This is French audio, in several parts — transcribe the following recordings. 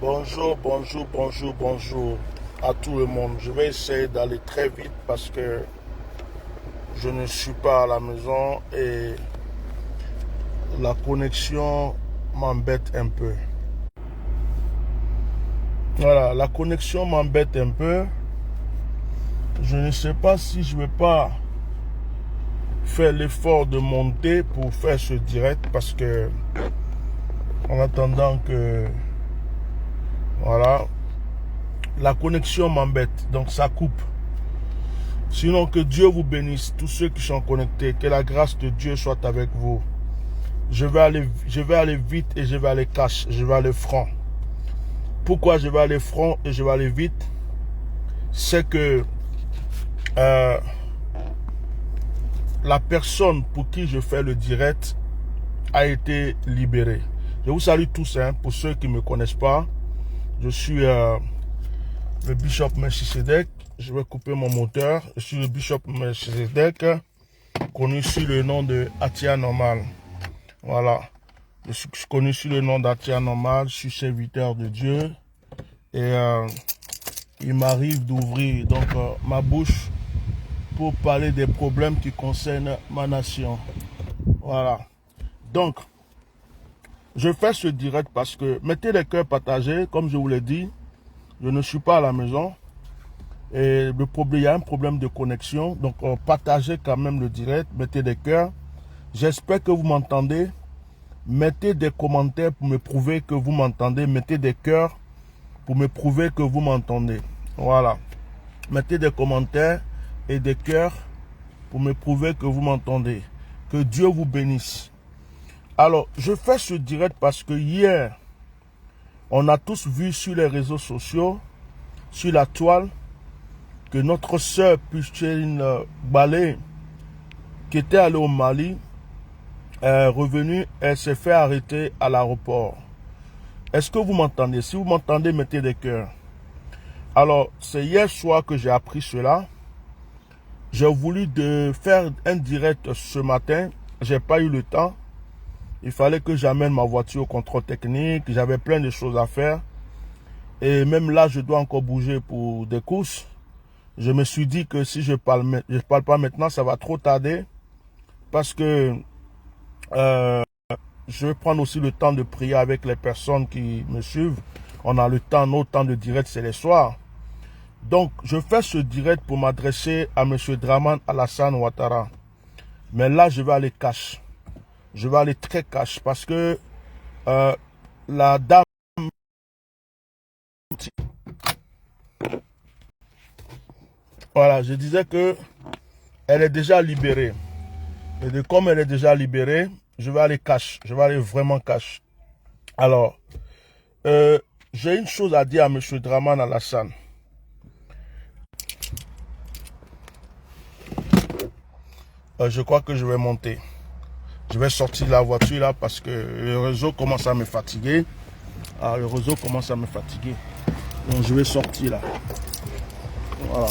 Bonjour, bonjour, bonjour, bonjour à tout le monde. Je vais essayer d'aller très vite parce que je ne suis pas à la maison et la connexion m'embête un peu. Voilà, la connexion m'embête un peu. Je ne sais pas si je ne vais pas faire l'effort de monter pour faire ce direct parce que en attendant que voilà, la connexion m'embête, donc ça coupe. Sinon, que Dieu vous bénisse, tous ceux qui sont connectés, que la grâce de Dieu soit avec vous. Je vais aller vite et je vais aller cash, je vais aller franc. Pourquoi je vais aller franc et je vais aller vite? C'est que la personne pour qui je fais le direct a été libérée. Je vous salue tous, hein, pour ceux qui ne me connaissent pas. Je suis le Bishop Melchisedec. Je vais couper mon moteur. Je suis le Bishop Melchisedec, connu sous le nom de Atia Normal. Voilà. Je suis connu sous le nom d'Atia Normal. Je suis serviteur de Dieu. Et il m'arrive d'ouvrir donc ma bouche pour parler des problèmes qui concernent ma nation. Voilà. Donc, je fais ce direct parce que mettez les cœurs partagés, comme je vous l'ai dit. Je ne suis pas à la maison. Et il y a un problème de connexion. Donc, partagez quand même le direct. Mettez des cœurs. J'espère que vous m'entendez. Mettez des commentaires pour me prouver que vous m'entendez. Mettez des cœurs pour me prouver que vous m'entendez. Voilà. Mettez des commentaires et des cœurs pour me prouver que vous m'entendez. Que Dieu vous bénisse. Alors, je fais ce direct parce que hier, on a tous vu sur les réseaux sociaux, sur la toile, que notre sœur Pucheline Balé, qui était allée au Mali, est revenue, elle s'est fait arrêter à l'aéroport. Est-ce que vous m'entendez? Si vous m'entendez, mettez des cœurs. Alors, c'est hier soir que j'ai appris cela. J'ai voulu faire un direct ce matin. J'ai pas eu le temps. Il fallait que j'amène ma voiture au contrôle technique. J'avais plein de choses à faire. Et même là, je dois encore bouger pour des courses. Je me suis dit que si je parle pas maintenant, ça va trop tarder. Parce que je vais prendre aussi le temps de prier avec les personnes qui me suivent. On a le temps, notre temps de direct, c'est les soirs. Donc, je fais ce direct pour m'adresser à M. Dramane Alassane Ouattara. Mais là, je vais aller cash. Je vais aller très cash parce que la dame... Voilà, je disais que elle est déjà libérée. Et comme elle est déjà libérée, je vais aller cash. Je vais aller vraiment cash. Alors, j'ai une chose à dire à M. Dramane Alassane. Je crois que je vais monter. Je vais sortir la voiture là parce que le réseau commence à me fatiguer. Ah, le réseau commence à me fatiguer. Donc je vais sortir là. Voilà.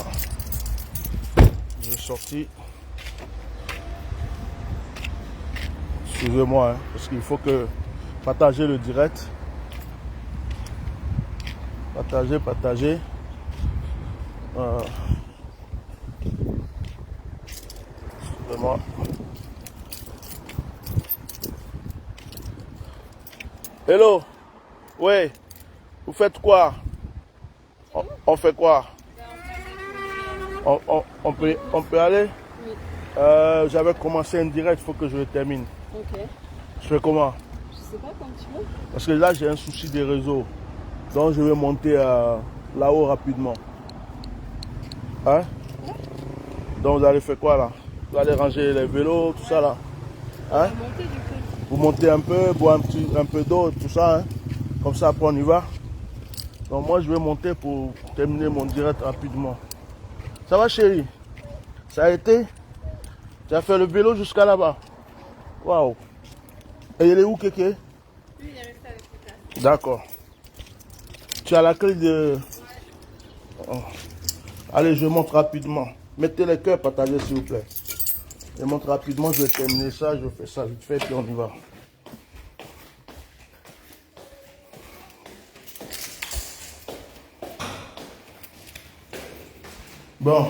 Je vais sortir. Excusez-moi, hein, parce qu'il faut que partager le direct. Partager. Excusez-moi. Hello. Ouais. Vous faites quoi? On fait quoi? On peut aller? Oui. J'avais commencé un direct, il faut que je le termine. Ok. Je fais comment? Je sais pas quand tu veux. Parce que là, j'ai un souci des réseaux. Donc, je vais monter là-haut rapidement. Hein? Donc, vous allez faire quoi là? Vous allez ranger les vélos, tout ça là. Hein? On va monter du coup. Vous montez un peu, boire un peu d'eau, tout ça. Hein? Comme ça, après, on y va. Donc, moi, je vais monter pour terminer mon direct rapidement. Ça va, chérie? Ça a été? Tu as fait le vélo jusqu'à là-bas? Waouh! Et il est où, Kéké? Lui, il est resté avec le gars. D'accord. Tu as la clé de... Oh. Allez, je monte rapidement. Mettez les cœurs, partagez s'il vous plaît. Je monte rapidement, je vais terminer ça, je fais ça vite fait, puis on y va. Bon,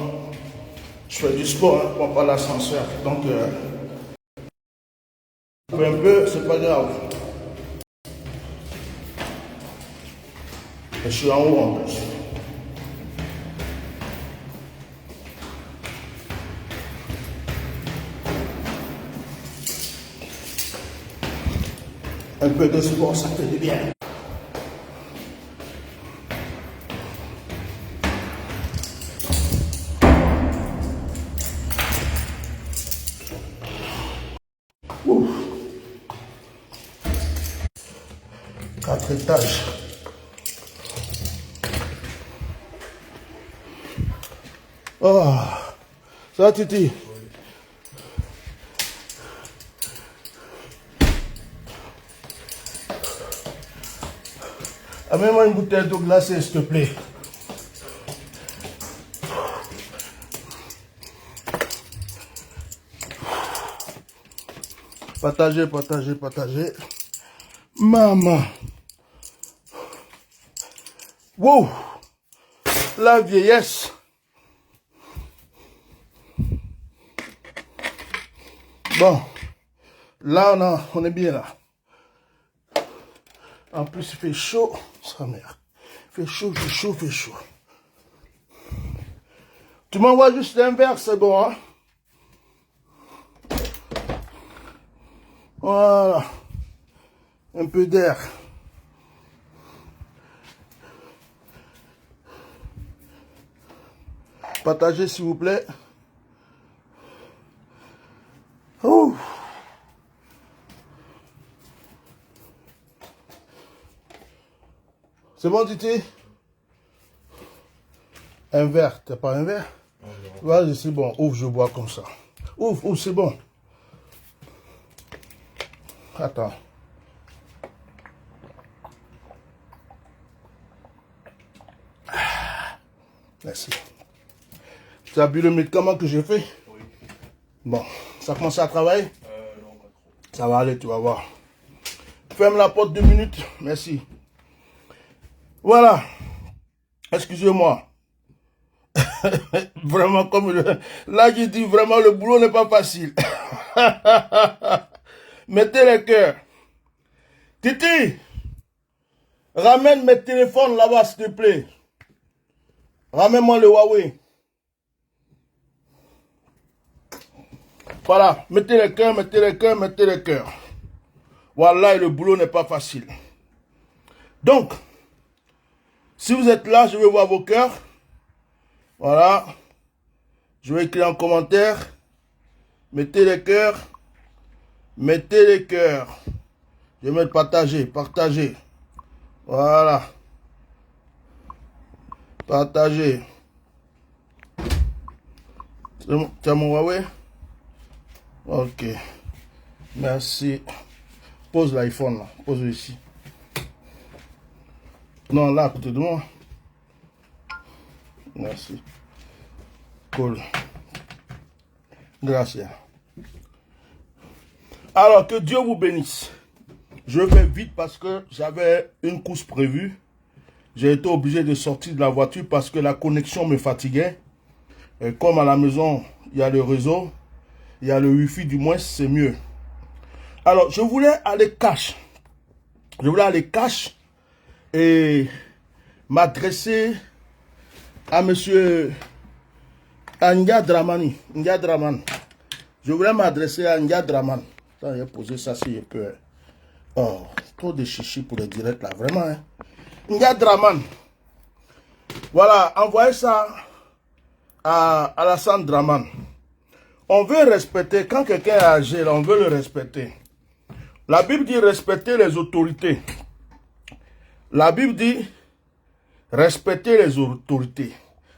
je fais du sport, hein, prends pas l'ascenseur. Donc, un peu, c'est pas grave. Je suis en haut en plus. Un peu de sport, ça fait du bien. Ouf. 4 étages. Oh, ça va Titi? Amène-moi une bouteille d'eau glacée, s'il te plaît. Partagez, partagez, partagez. Maman. Wow. La vieillesse. Bon. Là, on est bien là. En plus, il fait chaud. Ça merde. Il fait chaud, il fait chaud, il fait chaud. Tu m'envoies juste un verre, c'est bon, hein? Voilà. Un peu d'air. Partagez, s'il vous plaît. Ouh. C'est bon, Titi? Un verre, t'as pas un verre? Vas-y, c'est bon. Ouvre, je bois comme ça. Ouvre, c'est bon. Attends. Merci. Tu as bu le médicament que j'ai fait? Oui. Bon, ça commence à travailler? Non, pas trop. Ça va aller, tu vas voir. Ferme la porte 2 minutes. Merci. Voilà. Excusez-moi. Vraiment, là, j'ai dit vraiment, le boulot n'est pas facile. Mettez les cœurs. Titi, ramène mes téléphones là-bas, s'il te plaît. Ramène-moi le Huawei. Voilà, mettez les cœurs, mettez les cœurs, mettez les cœurs. Voilà, et le boulot n'est pas facile. Donc, si vous êtes là, je vais voir vos cœurs. Voilà. Je vais écrire en commentaire. Mettez les cœurs. Mettez les cœurs. Je vais mettre partager, partager. Voilà. Partager. Tu as mon Huawei? Ok. Merci. Pose l'iPhone là. Pose-le ici. Non, là, à côté de moi. Merci. Cool. Gracias. Alors, que Dieu vous bénisse. Je vais vite parce que j'avais une course prévue. J'ai été obligé de sortir de la voiture parce que la connexion me fatiguait. Et comme à la maison, il y a le réseau, il y a le Wi-Fi, du moins, c'est mieux. Alors, je voulais aller cash. Je voulais aller cash et m'adresser à monsieur Anya Dramani. Nya Draman. Je voulais m'adresser à Nya Draman. Attends, j'ai posé ça si je peux. Oh, trop de chichi pour le direct là, vraiment. Hein? Nya Draman. Voilà, envoyez ça à Alassane Draman. On veut respecter, quand quelqu'un est âgé, là, on veut le respecter. La Bible dit respecter les autorités. La Bible dit respecter les autorités.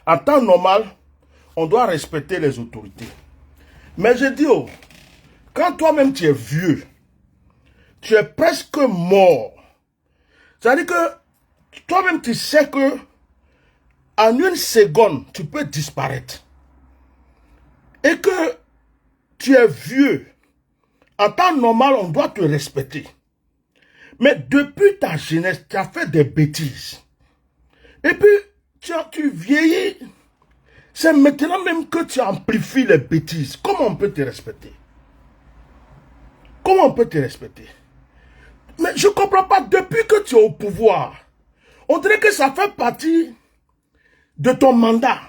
En temps normal, on doit respecter les autorités. Mais je dis, oh, quand toi-même tu es vieux, tu es presque mort. C'est-à-dire que toi-même tu sais que en une seconde, tu peux disparaître. Et que tu es vieux. En temps normal, on doit te respecter. Mais depuis ta jeunesse, tu as fait des bêtises. Et puis, tu vieillis. C'est maintenant même que tu amplifies les bêtises. Comment on peut te respecter? Comment on peut te respecter? Mais je ne comprends pas, depuis que tu es au pouvoir, on dirait que ça fait partie de ton mandat.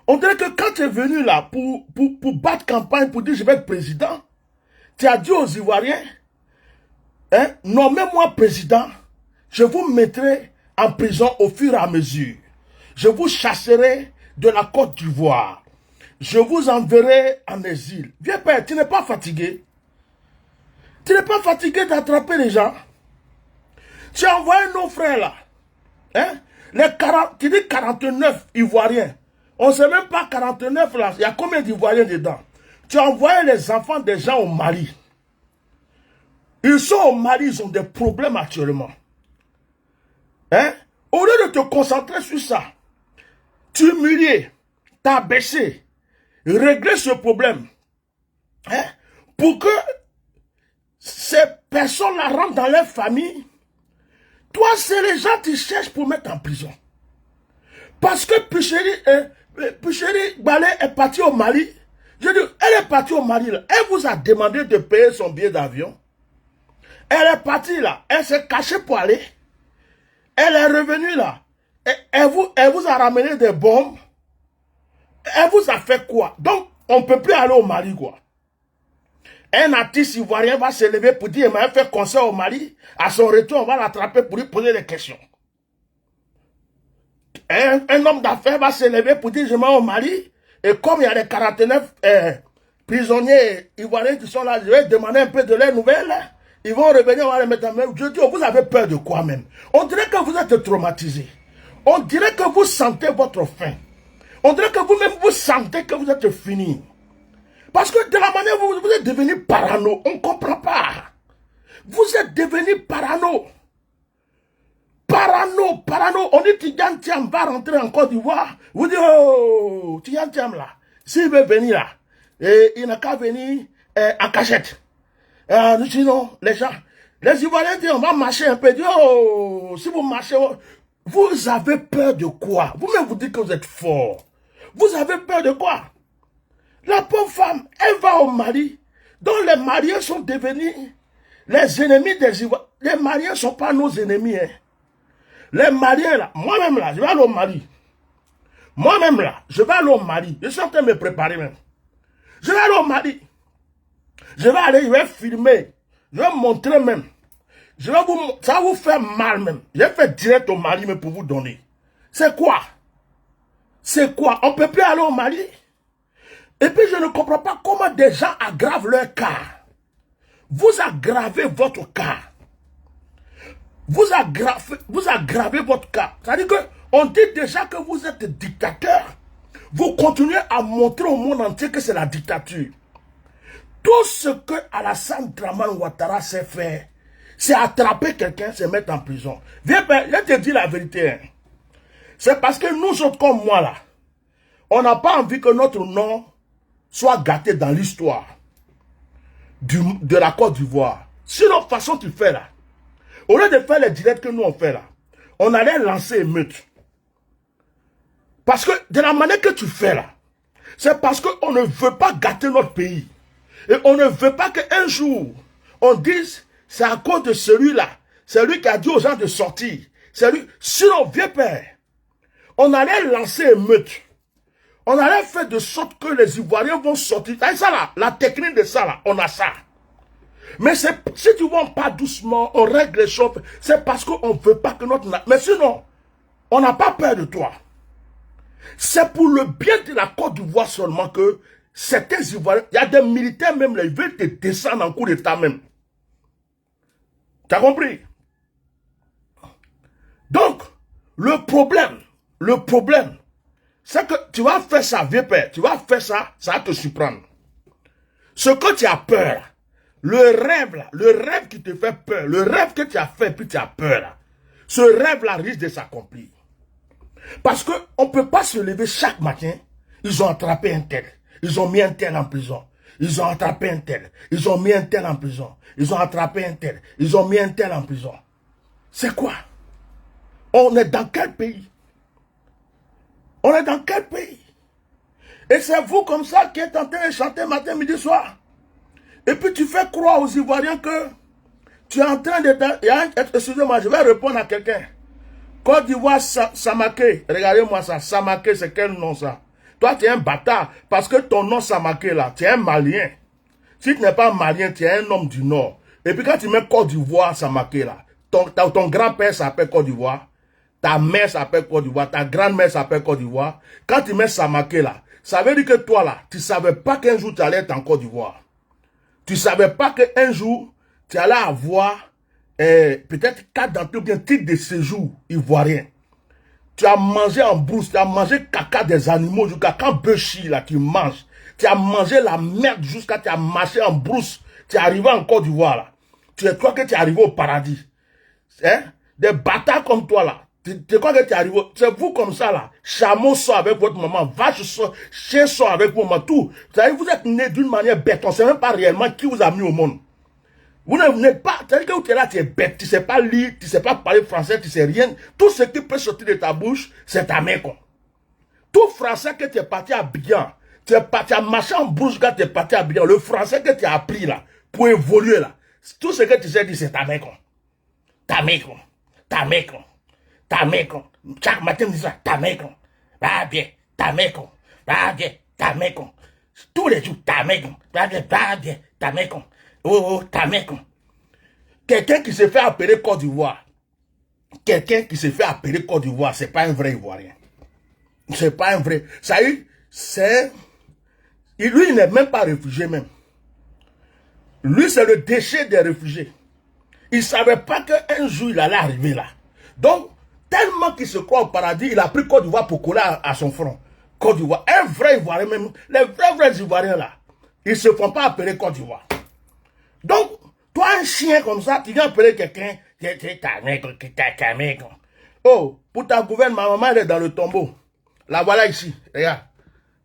On dirait que quand tu es venu là pour battre campagne, pour dire je vais être président, tu as dit aux Ivoiriens, hein, nommez-moi président, je vous mettrai en prison au fur et à mesure. Je vous chasserai de la Côte d'Ivoire. Je vous enverrai en exil. Viens père, tu n'es pas fatigué. Tu n'es pas fatigué d'attraper les gens. Tu as envoyé nos frères là. Hein? Tu dis 49 Ivoiriens. On ne sait même pas 49 là. Il y a combien d'Ivoiriens dedans? Tu as envoyé les enfants des gens au Mali. Ils sont au Mali, ils ont des problèmes actuellement. Hein? Au lieu de te concentrer sur ça, t'humilier, t'abaisser, régler ce problème. Hein? Pour que ces personnes-là rentrent dans leur famille. Toi, c'est les gens qui cherchent pour mettre en prison. Parce que Puchéri Balé est partie au Mali. Je dis, elle est partie au Mali. Là. Elle vous a demandé de payer son billet d'avion. Elle est partie là. Elle s'est cachée pour aller. Elle est revenue là. Elle vous a ramené des bombes. Elle vous a fait quoi? Donc, on ne peut plus aller au Mali quoi. Un artiste ivoirien va se lever pour dire, elle fait concert au Mali. À son retour, on va l'attraper pour lui poser des questions. Un homme d'affaires va se lever pour dire, je m'en vais au Mali. Et comme il y a des 49 prisonniers ivoiriens qui sont là, je vais demander un peu de leurs nouvelles. Ils vont revenir, on va les mettre en main. Je dis, vous avez peur de quoi même? On dirait que vous êtes traumatisé. On dirait que vous sentez votre faim. On dirait que vous-même, vous sentez que vous êtes fini. Parce que de la manière où vous êtes devenu parano, on ne comprend pas. Vous êtes devenu parano. Parano. On dit Tidjane Thiam va rentrer en Côte d'Ivoire. Vous dites, oh, Tidjane Thiam là, s'il veut venir là, il n'a qu'à venir en cachette. Sinon, les Ivoiriens disent, on va marcher un peu. Disent, oh, si vous marchez, vous avez peur de quoi? Vous-même vous dites que vous êtes fort. Vous avez peur de quoi? La pauvre femme, elle va au Mali, dont les Maliens sont devenus les ennemis des Ivoiriens. Les Maliens ne sont pas nos ennemis. Hein. Les Maliens, là, moi-même, là, je vais aller au Mali. Moi-même, là, je vais aller au Mali. Je suis en train de me préparer même. Je vais aller au Mali. Je vais filmer. Je vais montrer même. Ça va vous faire mal même. Je vais faire direct au Mali, mais pour vous donner. C'est quoi? C'est quoi? On ne peut plus aller au Mali? Et puis je ne comprends pas comment des gens aggravent leur cas. Vous aggravez votre cas. Vous aggravez votre cas. C'est-à-dire qu'on dit déjà que vous êtes dictateur. Vous continuez à montrer au monde entier que c'est la dictature. Tout ce que Alassane Dramane Ouattara sait faire, c'est attraper quelqu'un, se mettre en prison. Viens, je te dis la vérité. Hein. C'est parce que nous autres comme moi là, on n'a pas envie que notre nom soit gâté dans l'histoire de la Côte d'Ivoire. Sinon, de façon tu fais là, au lieu de faire les directs que nous on fait là, on allait lancer émeute. Parce que de la manière que tu fais là, c'est parce qu'on ne veut pas gâter notre pays. Et on ne veut pas qu'un jour, on dise, c'est à cause de celui-là, c'est lui qui a dit aux gens de sortir. C'est lui. Sinon, vieux père, on allait lancer émeute. On allait faire de sorte que les Ivoiriens vont sortir. C'est ça là, la technique de ça là, on a ça. Mais si tu vois pas doucement, on règle les choses, c'est parce qu'on ne veut pas que notre... Mais sinon, on n'a pas peur de toi. C'est pour le bien de la Côte d'Ivoire seulement que certains Ivoiriens, il y a des militaires même là, ils veulent te descendre en coup d'état même. Tu as compris? Donc, le problème, c'est que tu vas faire ça, vieux père, tu vas faire ça, ça va te surprendre. Ce que tu as peur, le rêve là, le rêve qui te fait peur, le rêve que tu as fait puis tu as peur là, ce rêve là risque de s'accomplir. Parce qu'on ne peut pas se lever chaque matin, ils ont attrapé un tel, ils ont mis un tel en prison, ils ont attrapé un tel, ils ont mis un tel en prison, ils ont attrapé un tel, ils ont mis un tel en prison. C'est quoi? On est dans quel pays? On est dans quel pays? Et c'est vous comme ça qui êtes en train de chanter matin, midi, soir. Et puis tu fais croire aux Ivoiriens que tu es en train de... Excusez-moi, je vais répondre à quelqu'un. Côte d'Ivoire, Samaké. Regardez-moi ça. Samaké, c'est quel nom ça? Toi, tu es un bâtard. Parce que ton nom Samaké là, tu es un Malien. Si tu n'es pas Malien, tu es un homme du Nord. Et puis quand tu mets Côte d'Ivoire, Samaké là, ton grand-père s'appelle Côte d'Ivoire. Ta mère s'appelle Côte d'Ivoire. Ta grand-mère s'appelle Côte d'Ivoire. Quand tu mets Samaké là, ça veut dire que toi là, tu ne savais pas qu'un jour tu allais être en Côte d'Ivoire. Tu ne savais pas qu'un jour, tu allais avoir peut-être 4 d'entre eux, bien titre de séjour ivoirien. Tu as mangé en brousse, tu as mangé caca des animaux jusqu'à quand Beuchi là, tu manges. Tu as mangé la merde jusqu'à tu as marché en brousse. Tu es arrivé en Côte d'Ivoire là. Tu crois que tu es arrivé au paradis. Hein? Des bâtards comme toi là. Tu crois que tu es arrivé. C'est vous comme ça là. Chameau sort avec votre maman. Vache sort. Chien sort avec votre maman. Tout. Vous êtes né d'une manière bête. On ne sait même pas réellement qui vous a mis au monde. Vous n'êtes pas. C'est-à-dire que vous êtes là, tu es bête. Tu ne sais pas lire. Tu ne sais pas parler français. Tu ne sais rien. Tout ce qui peut sortir de ta bouche, c'est ta mère con. Tout français que tu es parti à Abidjan. Tu as marché en bouche quand tu es parti à Abidjan. Le français que tu as appris là. Pour évoluer là. Tout ce que tu sais dire, c'est ta mère con. Ta mère con. Ta mère con. Ta mère con. Chaque matin, dis ça. Ta mère con. Va bien. Ta mère con. Va bien. Ta mère con. Tous les jours, ta mère con. Va bien. Va bien. Ta mère con. Oh, ta mère con. Quelqu'un qui se fait appeler Côte d'Ivoire. Quelqu'un qui se fait appeler Côte d'Ivoire, c'est pas un vrai Ivoirien. C'est pas un vrai. Ça y est, c'est... Lui, il n'est même pas réfugié même. Lui, c'est le déchet des réfugiés. Il ne savait pas qu'un jour, il allait arriver là. Donc, tellement qu'il se croit au paradis, il a pris Côte d'Ivoire pour coller à son front. Côte d'Ivoire. Un vrai Ivoirien même. Les vrais Ivoiriens là, ils ne se font pas appeler Côte d'Ivoire. Donc, toi, un chien comme ça, tu viens appeler quelqu'un, ta mère. Oh, pour ta gouverne, ma maman, elle est dans le tombeau. La voilà ici. Regarde.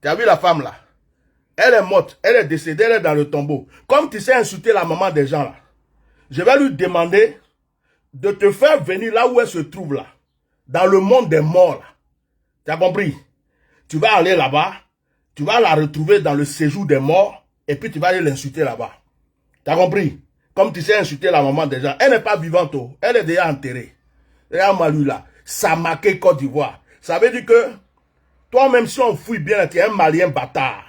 Tu as vu la femme là? Elle est morte, elle est décédée, elle est dans le tombeau. Comme tu sais insulter la maman des gens là, je vais lui demander de te faire venir là où elle se trouve là. Dans le monde des morts là. Tu as compris? Tu vas aller là-bas, tu vas la retrouver dans le séjour des morts, et puis tu vas aller l'insulter là-bas. Tu as compris? Comme tu sais insulter la maman des gens. Elle n'est pas vivante, elle est déjà enterrée. Regarde-moi lui là. Samaké Côte d'Ivoire. Ça veut dire que toi-même si on fouille bien, tu es un Malien bâtard.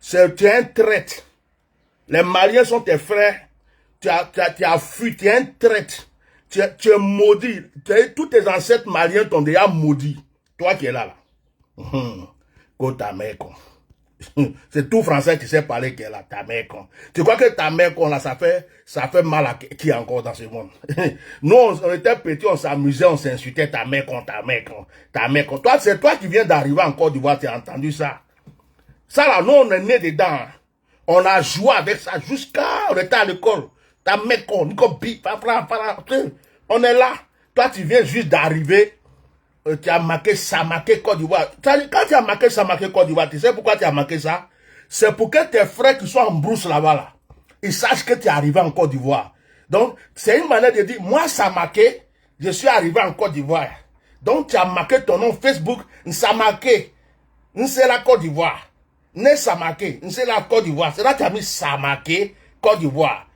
Tu es un traître. Les Maliens sont tes frères. Tu as fui, tu es un traître. Tu es maudit. Tous tes ancêtres maliens t'ont déjà maudit. Toi qui es là. Côte ta mère con. C'est tout français qui sait parler qui est là, ta mère con. Tu crois que ta mère con là, ça fait mal à qui encore dans ce monde? Nous, on était petits, on s'amusait, on s'insultait, ta mère con, ta mère con, ta mère con. Toi, c'est toi qui viens d'arriver en Côte d'Ivoire, tu as entendu ça? Ça là, nous, on est nés dedans. On a joué avec ça jusqu'à, on était à l'école. Ta mère con, on est là. Toi, tu viens juste d'arriver. Tu as marqué Samaké Côte d'Ivoire. Quand tu as marqué Samaké Côte d'Ivoire, tu sais pourquoi tu as marqué ça? C'est pour que tes frères qui sont en brousse là-bas, là, ils sachent que tu es arrivé en Côte d'Ivoire. Donc, c'est une manière de dire, moi, Samaké, je suis arrivé en Côte d'Ivoire. Donc, tu as marqué ton nom Facebook, Samaké, c'est la Côte d'Ivoire. Ne Samaké, c'est la Côte d'Ivoire. C'est là que tu as mis Samaké Côte d'Ivoire.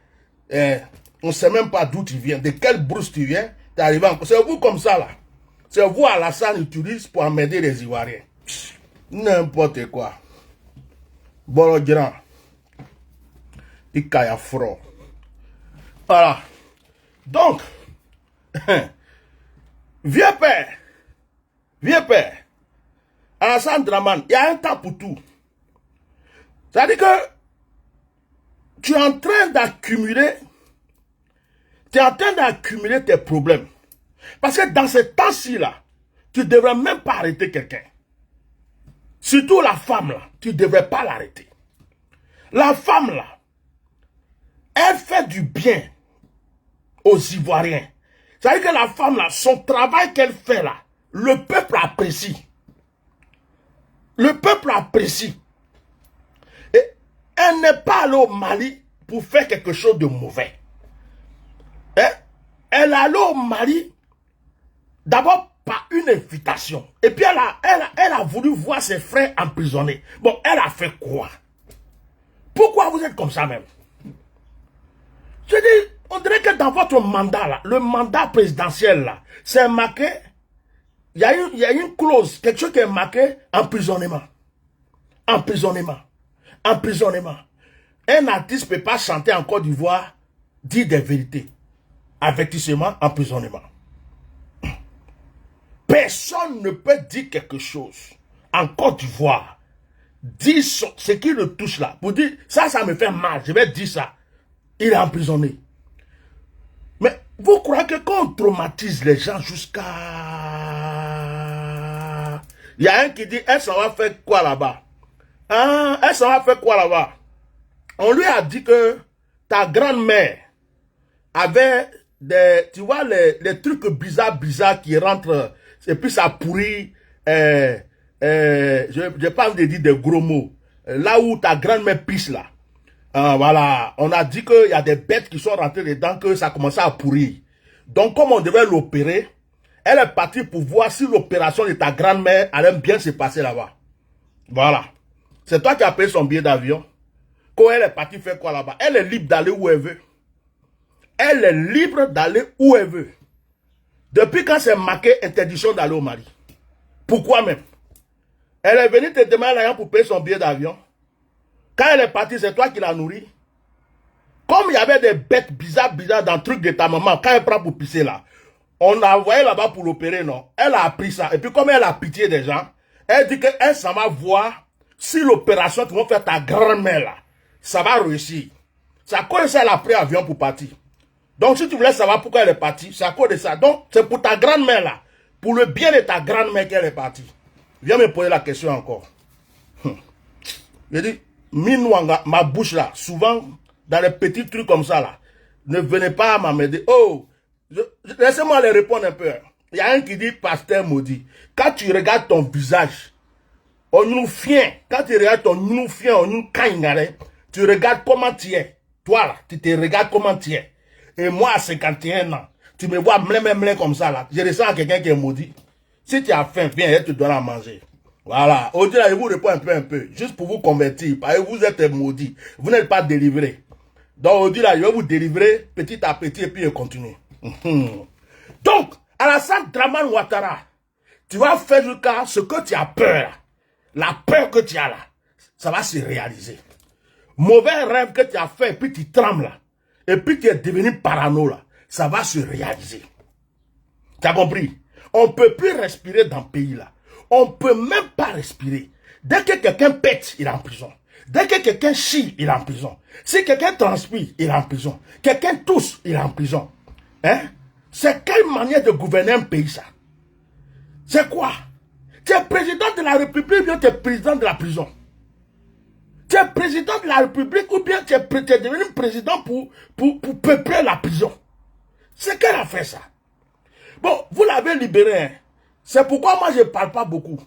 On ne sait même pas d'où tu viens, de quelle brousse tu viens, tu es arrivé en Côte d'Ivoire. C'est vous comme ça, là. C'est vous, Alassane, utilise pour emmerder les Ivoiriens. N'importe quoi. Bolo grand. Ikaya fro. Voilà. Donc, vieux père, Alassane Dramane, il y a un temps pour tout. C'est-à-dire que tu es en train d'accumuler tes problèmes. Parce que dans ce temps-ci, là, tu ne devrais même pas arrêter quelqu'un. Surtout la femme, là, tu ne devrais pas l'arrêter. La femme, là, elle fait du bien aux Ivoiriens. C'est-à-dire que la femme, là, son travail qu'elle fait, là, le peuple apprécie. Le peuple apprécie. Et elle n'est pas allée au Mali pour faire quelque chose de mauvais. Elle est allée au Mali d'abord pas une invitation. Et puis elle a voulu voir ses frères emprisonnés. Bon, elle a fait quoi? Pourquoi vous êtes comme ça même? Je dis, on dirait que dans votre mandat là, le mandat présidentiel là, c'est marqué, il y a une clause, quelque chose qui est marqué emprisonnement. Emprisonnement. Emprisonnement. Un artiste ne peut pas chanter en Côte d'Ivoire, dire des vérités. Avertissement, emprisonnement. Personne ne peut dire quelque chose en Côte d'Ivoire. Dire ce qui le touche là. Pour dire, ça me fait mal, je vais dire ça. Il est emprisonné. Mais vous croyez que quand on traumatise les gens jusqu'à... Il y a un qui dit, elle s'en va faire quoi là-bas? Hein? Elle s'en va faire quoi là-bas? On lui a dit que ta grand-mère avait des... Tu vois, les trucs bizarres qui rentrent, et puis ça pourrit... je n'ai pas envie de dire des gros mots. Là où ta grand-mère pisse là. Voilà, on a dit qu'il y a des bêtes qui sont rentrées dedans, que ça commençait à pourrir. Donc, comme on devait l'opérer, elle est partie pour voir si l'opération de ta grand-mère allait bien se passer là-bas. Voilà. C'est toi qui as payé son billet d'avion. Quand elle est partie faire quoi là-bas? Elle est libre d'aller où elle veut. Elle est libre d'aller où elle veut. Depuis quand c'est marqué interdiction d'aller au Mali? Pourquoi même? Elle est venue te demander l'argent pour payer son billet d'avion. Quand elle est partie, c'est toi qui l'as nourrie. Comme il y avait des bêtes bizarres dans le truc de ta maman, quand elle prend pour pisser là, on l'a envoyé là-bas pour l'opérer, non? Elle a appris ça. Et puis comme elle a pitié des gens, elle dit qu'elle s'en va voir si l'opération qu'ils vont faire ta grand-mère là, ça va réussir. C'est à cause de ça qu'elle a pris avion pour partir. Donc si tu voulais savoir pourquoi elle est partie, c'est à cause de ça. Donc c'est pour ta grand-mère là, pour le bien de ta grand-mère qu'elle est partie. Viens me poser la question encore. Je dis, ma bouche là, souvent, dans les petits trucs comme ça là, ne venez pas à m'aider. Oh, laissez-moi les répondre un peu. Il y a un qui dit, pasteur maudit, quand tu regardes ton visage, on nous fient, quand tu regardes ton nous fient, on nous kangare, tu regardes comment tu es. Toi là, tu te regardes comment tu es. Et moi, à 51 ans, tu me vois mlé comme ça là, je ressens à quelqu'un qui est maudit. Si tu as faim, viens, elle te donne à manger. Voilà. Aujourd'hui, je vous réponds un peu, juste pour vous convertir. Parce que vous êtes maudits. Vous n'êtes pas délivrés. Donc, aujourd'hui, je vais vous délivrer petit à petit et puis je continue. Donc, Alassane Dramane Ouattara, tu vas faire jusqu'à ce que tu as peur. La peur que tu as là, ça va se réaliser. Mauvais rêve que tu as fait et puis tu trembles là. Et puis tu es devenu parano là. Ça va se réaliser. Tu as compris? On ne peut plus respirer dans le pays là. On ne peut même pas respirer. Dès que quelqu'un pète, il est en prison. Dès que quelqu'un chie, il est en prison. Si quelqu'un transpire, il est en prison. Quelqu'un tousse, il est en prison. Hein? C'est quelle manière de gouverner un pays ça? C'est quoi? Tu es président de la République ou bien tu es président de la prison? Tu es président de la République ou bien tu es devenu président pour peupler la prison? C'est qu'elle a fait ça. Bon, vous l'avez libéré. Hein? C'est pourquoi moi je ne parle pas beaucoup.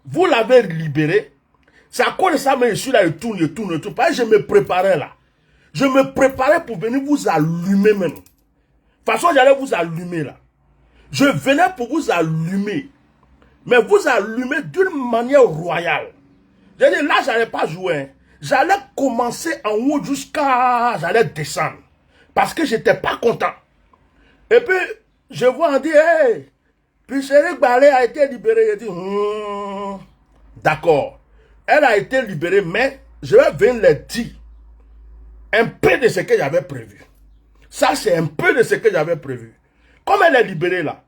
Vous l'avez libéré. C'est à cause de ça, mais je suis là, je tourne. Parce que je me préparais là. Je me préparais pour venir vous allumer même. De toute façon, j'allais vous allumer là. Je venais pour vous allumer. Mais vous allumer d'une manière royale. J'ai dit, là, j'allais pas jouer. Hein. J'allais commencer en haut jusqu'à... J'allais descendre. Parce que j'étais pas content. Et puis, je vois en dire, hey, puis Chéri Balé a été libéré. Je dis, d'accord. Elle a été libérée, mais je vais venir les dire un peu de ce que j'avais prévu. Ça, c'est un peu de ce que j'avais prévu. Comme elle est libérée là,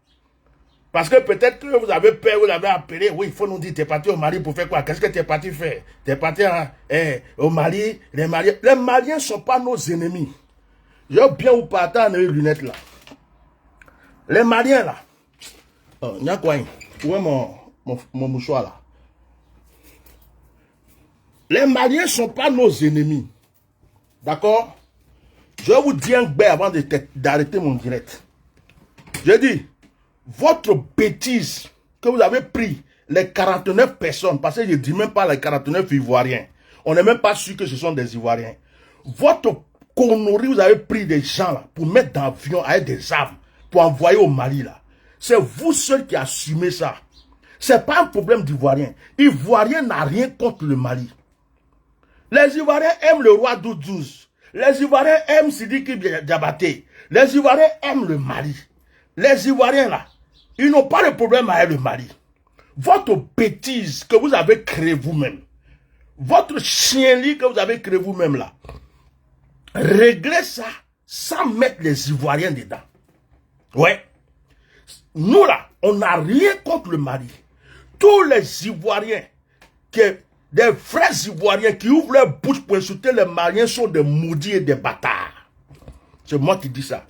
parce que peut-être que vous avez peur, vous l'avez appelé, oui, il faut nous dire, tu es parti au Mali pour faire quoi? Qu'est-ce que tu es parti faire? Tu es parti au Mali, les Maliens ne sont pas nos ennemis. J'ai bien vous partir en lunettes là. Les Maliens là, il y a quoi? Où est mon mouchoir là? Les Maliens ne sont pas nos ennemis. D'accord? Je vais vous dire un bain avant d'arrêter mon direct. Je dis, votre bêtise que vous avez pris, les 49 personnes, parce que je ne dis même pas les 49 Ivoiriens. On n'est même pas sûr que ce sont des Ivoiriens. Votre connerie, vous avez pris des gens là pour mettre dans l'avion avec des armes, pour envoyer au Mali là. C'est vous seul qui assumez ça. C'est pas un problème d'Ivoirien. Ivoirien n'a rien contre le Mali. Les Ivoiriens aiment le roi Doudzouz. Les Ivoiriens aiment Sidiki Diabaté. Les Ivoiriens aiment le Mali. Les Ivoiriens là, ils n'ont pas de problème avec le Mali. Votre bêtise que vous avez créée vous-même, votre chien-lit que vous avez créé vous-même là, réglez ça sans mettre les Ivoiriens dedans. Ouais. Nous là, on n'a rien contre le Mali. Tous les Ivoiriens, des frères Ivoiriens qui ouvrent leur bouche pour insulter les Maliens sont des maudits et des bâtards. C'est moi qui dis ça.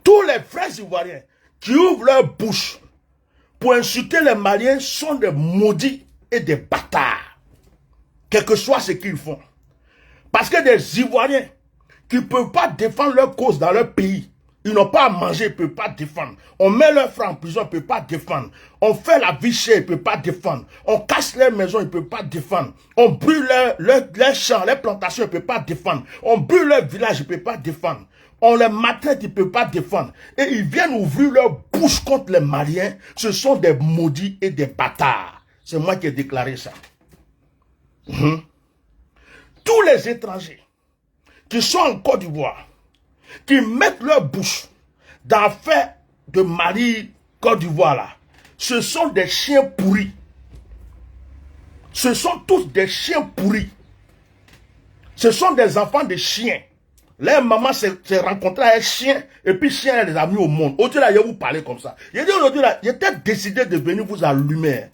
Tous les frères Ivoiriens qui ouvrent leur bouche pour insulter les Maliens sont des maudits et des bâtards. Quel que soit ce qu'ils font. Parce que des Ivoiriens qui ne peuvent pas défendre leur cause dans leur pays, ils n'ont pas à manger, ils ne peuvent pas défendre. On met leurs frères en prison, ils ne peuvent pas défendre. On fait la vie chère, ils ne peuvent pas défendre. On casse leurs maisons, ils ne peuvent pas défendre. On brûle leurs champs, leurs plantations, ils ne peuvent pas défendre. On brûle leurs villages, ils ne peuvent pas défendre. On les maltraite, ils ne peuvent pas défendre. Et ils viennent ouvrir leur bouche contre les Maliens. Ce sont des maudits et des bâtards. C'est moi qui ai déclaré ça. Tous les étrangers qui sont en Côte d'Ivoire, qui mettent leur bouche dans l'affaire de Mali, Côte d'Ivoire là, ce sont des chiens pourris. Ce sont tous des chiens pourris. Ce sont des enfants de chiens. Leur maman s'est rencontrée avec un chien, et puis le chien elle les a mis au monde. Aujourd'hui là, je vais vous parler comme ça. Je dis aujourd'hui là, j'étais décidé de venir vous allumer.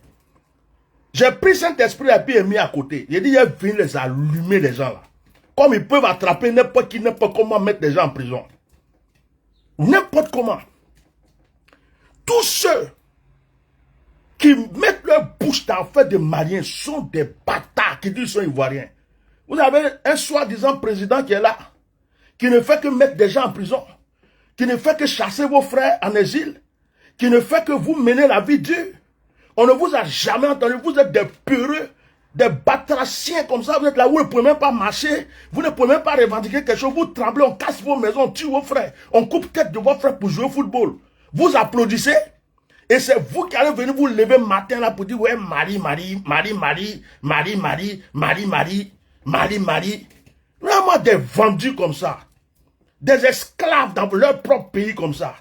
J'ai pris Saint-Esprit et puis mis à côté. J'ai dit, je vais venir les allumer les gens là. Comme ils peuvent attraper n'importe qui, n'importe comment mettre les gens en prison. N'importe comment. Tous ceux qui mettent leur bouche dans l'affaire des Maliens sont des bâtards qui disent qu'ils sont Ivoiriens. Vous avez un soi-disant président qui est là, qui ne fait que mettre des gens en prison, qui ne fait que chasser vos frères en exil, qui ne fait que vous mener la vie dure. On ne vous a jamais entendu, vous êtes des peureux, des batraciens comme ça, vous êtes là où vous ne pouvez même pas marcher, vous ne pouvez même pas revendiquer quelque chose, vous tremblez, on casse vos maisons, on tue vos frères, on coupe tête de vos frères pour jouer au football. Vous applaudissez, et c'est vous qui allez venir vous lever matin là pour dire, ouais, Mali. Vraiment des vendus comme ça, des esclaves dans leur propre pays comme ça.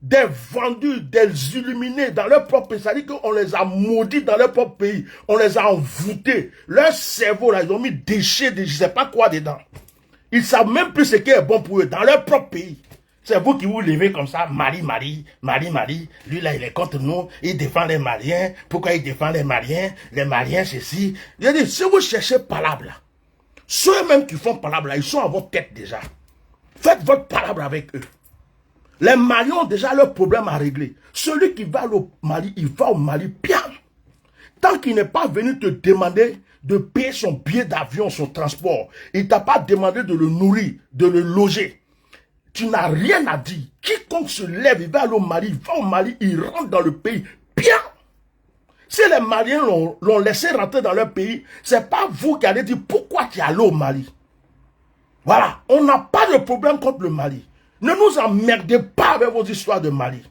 Des vendus, des illuminés dans leur propre pays. C'est-à-dire qu'on les a maudits dans leur propre pays. On les a envoûtés. Leur cerveau, là, ils ont mis déchets, je ne sais pas quoi dedans. Ils ne savent même plus ce qui est bon pour eux dans leur propre pays. C'est vous qui vous levez comme ça, Mali. Lui, là, il est contre nous. Il défend les Maliens. Pourquoi il défend les Maliens? Les Maliens, ceci. Je dis, si vous cherchez palabre, là, ceux-mêmes qui font palabre, là, ils sont à votre tête déjà. Faites votre palabre avec eux. Les Maliens ont déjà leurs problèmes à régler. Celui qui va au Mali, il va au Mali bien. Tant qu'il n'est pas venu te demander de payer son billet d'avion, son transport, il ne t'a pas demandé de le nourrir, de le loger. Tu n'as rien à dire. Quiconque se lève, il va aller au Mali, il va au Mali, il rentre dans le pays bien. Si les Maliens l'ont laissé rentrer dans leur pays, ce n'est pas vous qui allez dire pourquoi tu es allé au Mali. Voilà, on n'a pas de problème contre le Mali. Ne nous emmerdez pas avec vos histoires de Mali.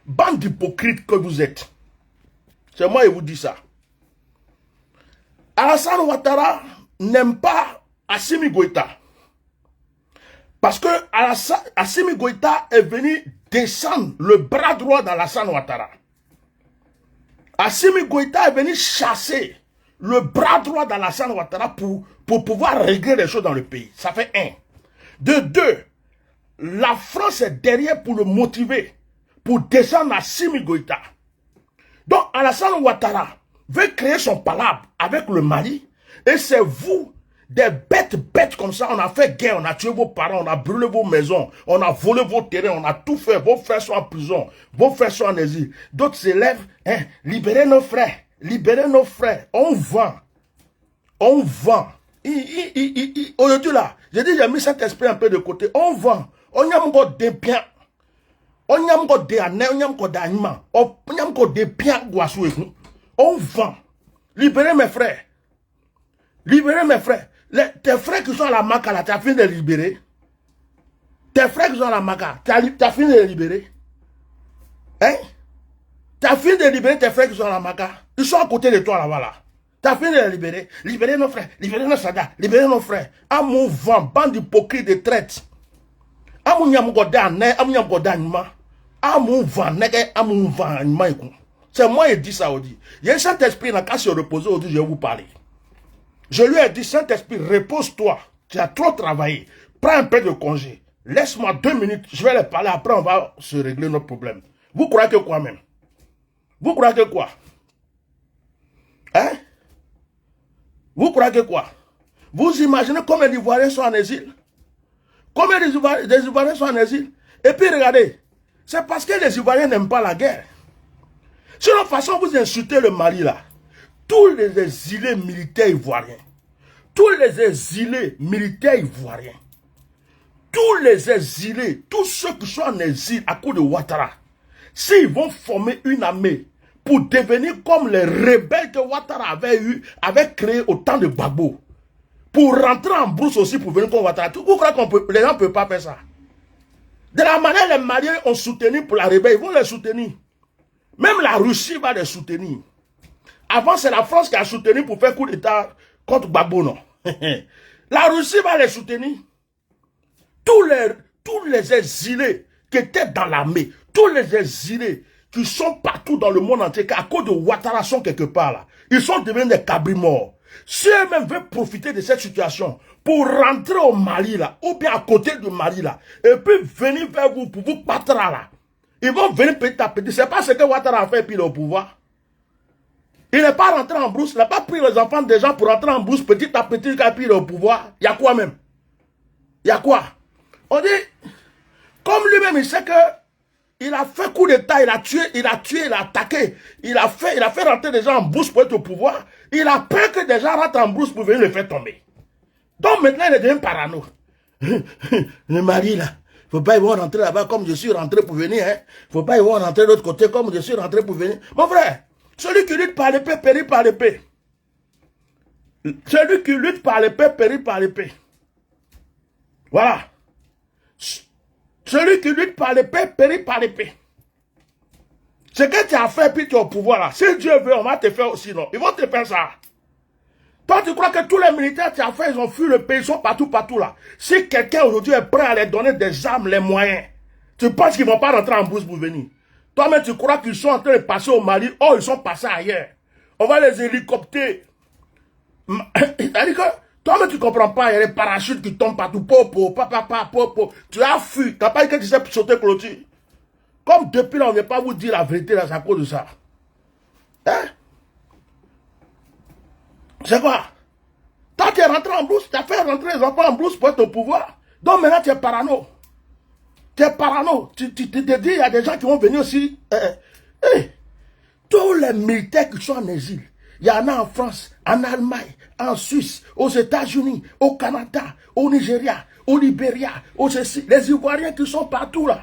Bande d'hypocrites que vous êtes. C'est moi qui vous dis ça. Alassane Ouattara n'aime pas Assimi Goïta. Parce que Assimi Goïta est venu descendre le bras droit d'Alassane Ouattara. Assimi Goïta est venu chasser le bras droit d'Alassane Ouattara pour pouvoir régler les choses dans le pays. Ça fait un. De deux, la France est derrière pour le motiver, pour descendre Assimi Goïta. Donc Alassane Ouattara veut créer son palabre avec le Mali, et c'est vous, des bêtes comme ça, on a fait guerre, on a tué vos parents, on a brûlé vos maisons, on a volé vos terrains, on a tout fait, vos frères sont en prison, vos frères sont en exil. D'autres s'élèvent, libérez nos frères, on vend. Aujourd'hui là, j'ai dit, j'ai mis cet esprit un peu de côté, on vend. On y a encore des biens. On y a encore des années, on y a encore des animaux. On y a encore des biens. On vend. Libérez mes frères. Tes frères qui sont à la Maca, là, tu as fini de les libérer. Tes frères qui sont à la Maca, tu as fini de les libérer. Hein? Tu as fini de libérer tes frères qui sont à la Maca. Ils sont à côté de toi là-bas là. Tu as fini de les libérer. Libérer nos frères, libérer nos soldats, libérer nos frères. À mon vent, bande d'hypocrites de traite. À mon yamgoda, à mon yamgoda, à mon vent, à mon vent, c'est moi qui dis ça aujourd'hui. Il y a un Saint-Esprit dans le cas se reposer aujourd'hui, je vais vous parler. Je lui ai dit, Saint-Esprit, repose-toi. Tu as trop travaillé. Prends un peu de congé. Laisse-moi 2 minutes. Je vais les parler. Après, on va se régler notre problème. Vous croyez que quoi même? Vous croyez que quoi? Hein? Vous croyez que quoi? Vous imaginez combien d'Ivoiriens sont en exil? Combien d'Ivoiriens sont en exil? Et puis regardez, c'est parce que les Ivoiriens n'aiment pas la guerre. Sur la façon vous insultez le Mali là, tous les exilés militaires ivoiriens, tous les exilés militaires ivoiriens, tous les exilés, tous ceux qui sont en exil à cause de Ouattara, s'ils vont former une armée pour devenir comme les rebelles que Ouattara avait créé au temps de Gbagbo, pour rentrer en brousse aussi pour venir comme Ouattara, vous croyez que les gens ne peuvent pas faire ça? De la manière les Maliens ont soutenu pour la rébellion, ils vont les soutenir. Même la Russie va les soutenir. Avant, c'est la France qui a soutenu pour faire coup d'État contre Gbagbo, non? La Russie va les soutenir. Tous les exilés qui étaient dans l'armée, tous les exilés qui sont partout dans le monde entier, qui à cause de Ouattara sont quelque part là, ils sont devenus des cabris morts. Si eux-mêmes veulent profiter de cette situation pour rentrer au Mali là, ou bien à côté du Mali là, et puis venir vers vous pour vous battre là, ils vont venir petit à petit. C'est pas ce que Ouattara a fait puis au pouvoir. Il n'est pas rentré en brousse. Il n'a pas pris les enfants des gens pour rentrer en brousse petit à petit quand il est au pouvoir. Il y a quoi même? Il y a quoi? On dit, comme lui-même il sait que il a fait coup d'état, il a tué, il a attaqué, il a fait rentrer des gens en brousse pour être au pouvoir. Il a peur que des gens rentrent en brousse pour venir le faire tomber. Donc maintenant il devient parano. Le mari là. Faut pas y voir rentrer là-bas comme je suis rentré pour venir. Hein. Faut pas y voir rentrer de l'autre côté comme je suis rentré pour venir. Mon frère, celui qui lutte par l'épée périt par l'épée. Celui qui lutte par l'épée périt par l'épée. Voilà. Celui qui lutte par l'épée périt par l'épée. Ce que tu as fait puis tu es au pouvoir là. Si Dieu veut, on va te faire aussi, non. Ils vont te faire ça. Toi, tu crois que tous les militaires que tu as fait, ils ont fui le pays, ils sont partout là. Si quelqu'un aujourd'hui est prêt à leur donner des armes, les moyens, tu penses qu'ils ne vont pas rentrer en brousse pour venir. Toi-même, tu crois qu'ils sont en train de passer au Mali. Oh, ils sont passés ailleurs. On va les hélicopter. C'est-à-dire que toi-même, tu ne comprends pas. Il y a des parachutes qui tombent partout. Popo. Tu as fui. Tu n'as pas dit que tu sais sauter clôture. Comme depuis là, on ne vient pas vous dire la vérité là, c'est à cause de ça. Hein? C'est quoi? Toi, tu es rentré en brousse, tu as fait rentrer les enfants en brousse pour être au pouvoir. Donc maintenant, tu es parano. Tu es parano. Tu te dis, il y a des gens qui vont venir aussi. Tous les militaires qui sont en exil, il y en a en France, en Allemagne, en Suisse, aux États-Unis, au Canada, au Nigeria, au Libéria, les Ivoiriens qui sont partout là.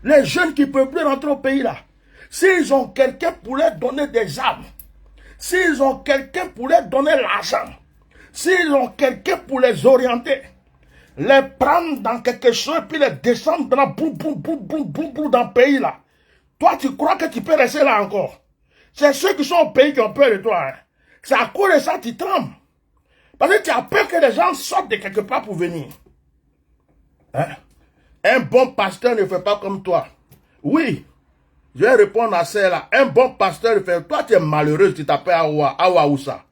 Les jeunes qui ne peuvent plus rentrer au pays là. S'ils ont quelqu'un pour leur donner des armes, s'ils ont quelqu'un pour leur donner l'argent, s'ils ont quelqu'un pour les orienter, les prendre dans quelque chose, puis les descendre dans le pays là. Toi, tu crois que tu peux rester là encore? C'est ceux qui sont au pays qui ont peur de toi. Hein. C'est à cause de ça que tu trembles. Parce que tu as peur que les gens sortent de quelque part pour venir. Hein? Un bon pasteur ne fait pas comme toi. Oui. Je vais répondre à celle-là. Un bon pasteur ne fait... Toi, tu es malheureux, tu t'appelles Awa Oussa.